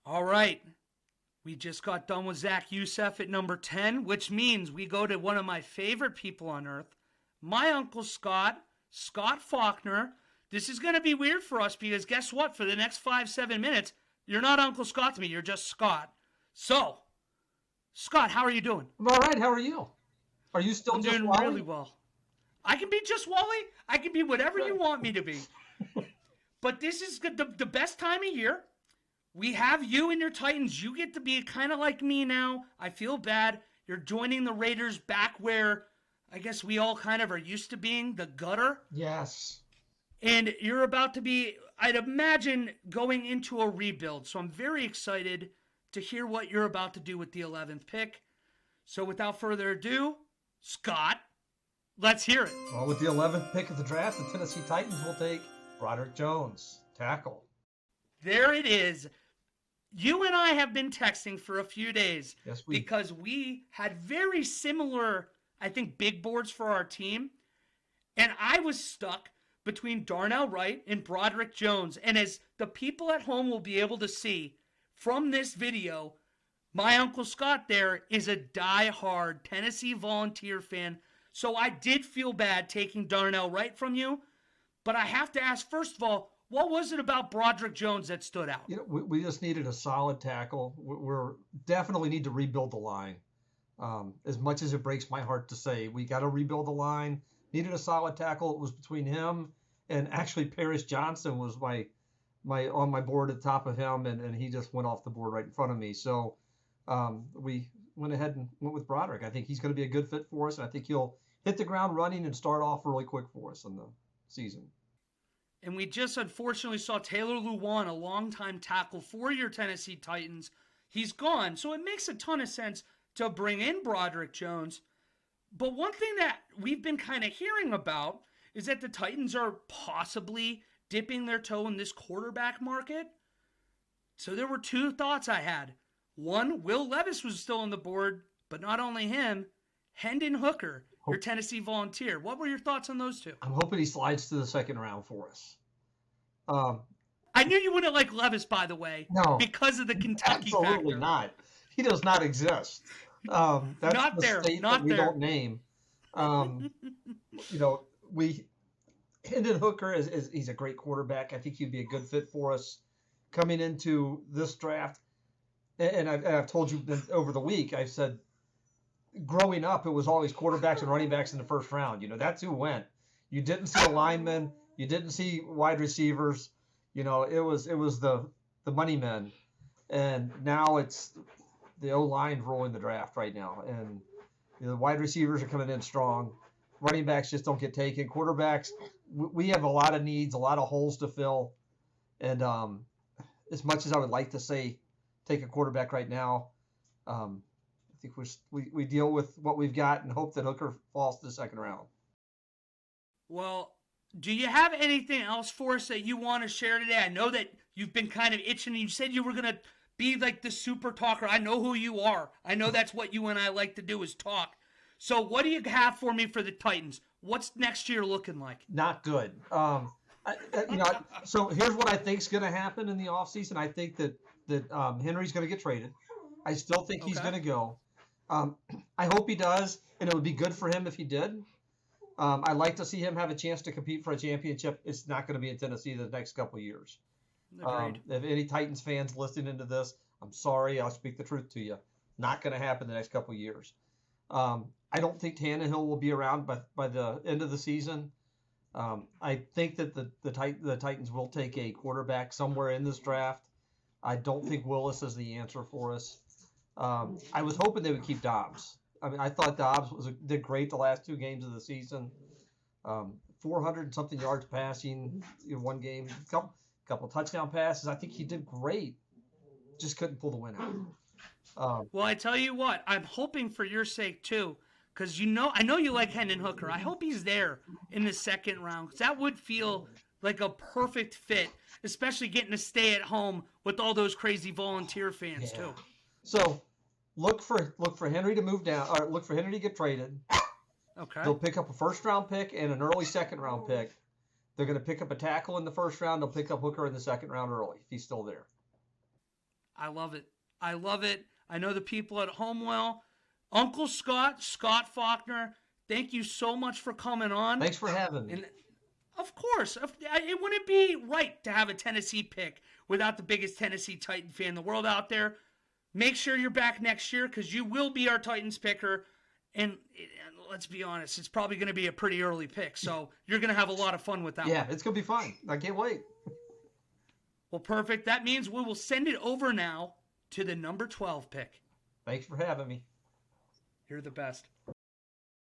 All right. We just got done with Zach Youssef at number 10, which means we go to one of my favorite people on earth, my Uncle Scott, Scott Faulkner. This is going to be weird for us because guess what? For the next 5, 7 minutes, you're not Uncle Scott to me. You're just Scott. So, Scott, how are you doing? I'm all right. How are you? Are you still I'm just doing really Wally? well. I can be just Wally. I can be whatever you want me to be. But this is the best time of year. We have you and your Titans. You get to be kind of like me now. I feel bad. You're joining the Raiders back where I guess we all kind of are used to being, the gutter. Yes. And you're about to be, I'd imagine, going into a rebuild. So I'm very excited to hear what you're about to do with the 11th pick. So without further ado, Scott, let's hear it. Well, with the 11th pick of the draft, the Tennessee Titans will take Broderick Jones, tackle. There it is. You and I have been texting for a few days Yes, because we had very similar, I think, big boards for our team. And I was stuck between Darnell Wright and Broderick Jones. And as the people at home will be able to see from this video, my Uncle Scott there is a die-hard Tennessee Volunteer fan. So I did feel bad taking Darnell Wright from you. But I have to ask, first of all, what was it about Broderick Jones that stood out? We just needed a solid tackle. We're definitely need to rebuild the line. As much as it breaks my heart to say, we got to rebuild the line. Needed a solid tackle. It was between him and actually Paris Johnson was my on my board at the top of him, and he just went off the board right in front of me. So we went ahead and went with Broderick. I think he's going to be a good fit for us, and I think he'll hit the ground running and start off really quick for us in the season. And we just unfortunately saw Taylor Lewan, a longtime tackle for your Tennessee Titans. He's gone, so it makes a ton of sense to bring in Broderick Jones. But one thing that we've been kind of hearing about is that the Titans are possibly dipping their toe in this quarterback market. So there were two thoughts I had. One, Will Levis was still on the board, but not only him, Hendon Hooker, your Tennessee Volunteer. What were your thoughts on those two? I'm hoping he slides to the second round for us. I knew you wouldn't like Levis, by the way, No, because of the Kentucky absolutely factor. not. He does not exist. That's Not the there, state not that we there. don't name. Um, we Hendon Hooker is he's a great quarterback. I think he'd be a good fit for us coming into this draft. And I've told you over the week, I've said growing up, it was always quarterbacks and running backs in the first round. That's who went. You didn't see a lineman. You didn't see wide receivers. It was the money men. And now it's the O-line ruling the draft right now. And the wide receivers are coming in strong. Running backs just don't get taken. Quarterbacks, we have a lot of needs, a lot of holes to fill. And as much as I would like to say take a quarterback right now, I think we deal with what we've got and hope that Hooker falls to the second round. Well, do you have anything else for us that you want to share today? I know that you've been kind of itching. You said you were going to be like the super talker. I know who you are. I know that's what you and I like to do is talk. So what do you have for me for the Titans? What's next year looking like? Not good. So here's what I think is going to happen in the offseason. I think that Henry's going to get traded. I still think he's going to go. I hope he does, and it would be good for him if he did. I'd like to see him have a chance to compete for a championship. It's not going to be in Tennessee the next couple of years. If any Titans fans listening to this, I'm sorry. I'll speak the truth to you. Not going to happen the next couple of years. I don't think Tannehill will be around by the end of the season. I think that the Titans will take a quarterback somewhere in this draft. I don't think Willis is the answer for us. I was hoping they would keep Dobbs. I mean, I thought Dobbs did great the last 2 games of the season. 400 something yards passing in one game, couple touchdown passes. I think he did great. Just couldn't pull the win out. Well, I tell you what, I'm hoping for your sake too, because I know you like Hendon Hooker. I hope he's there in the second round, because that would feel like a perfect fit, especially getting to stay at home with all those crazy Volunteer fans too. So look for Henry to move down, or look for Henry to get traded. Okay. They'll pick up a first round pick and an early second round pick. They're going to pick up a tackle in the first round. They'll pick up Hooker in the second round early if he's still there. I love it. I love it. I know the people at home well. Uncle Scott Faulkner, thank you so much for coming on. Thanks for having me. And of course, it wouldn't be right to have a Tennessee pick without the biggest Tennessee Titan fan in the world out there. Make sure you're back next year because you will be our Titans picker. And let's be honest, it's probably going to be a pretty early pick. So you're going to have a lot of fun with that one. Yeah, it's going to be fun. I can't wait. Well, perfect. That means we will send it over now to the number 12 pick. Thanks for having me. You're the best.